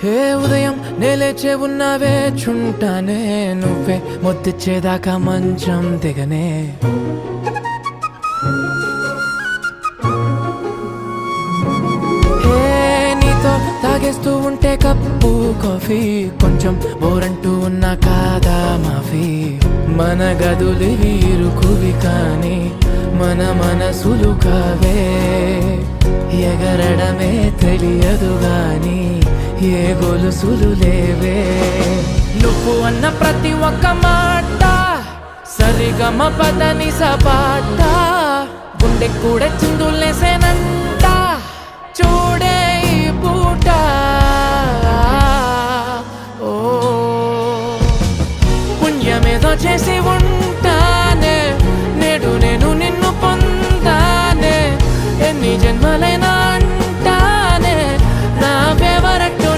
హే ఉదయం నేలేచే ఉన్నావే చుంటానే నువ్వే మొత్తిచ్చేదాకా మంచం దిగనే హే నీతో తాగేస్తూ ఉంటే కప్పు కాఫీ కొంచెం బోరంటూ ఉన్నా కాదా మాఫీ మన గదులు వీరుకువి కానీ మన మనసులు కావే ఎగరడమే తెలియదు గాని ఏ గొలుసులు లేవే నువ్వు అన్న ప్రతి ఒక్క మాట సరిగమ పదని సపాట గుండె కూడా చిందులేసేనంట చూడే ఈ పూట ఓ పుణ్యమేదో చేసి ఉంటానే నేడు నేను నిన్ను పొందానే ఎన్ని జన్మల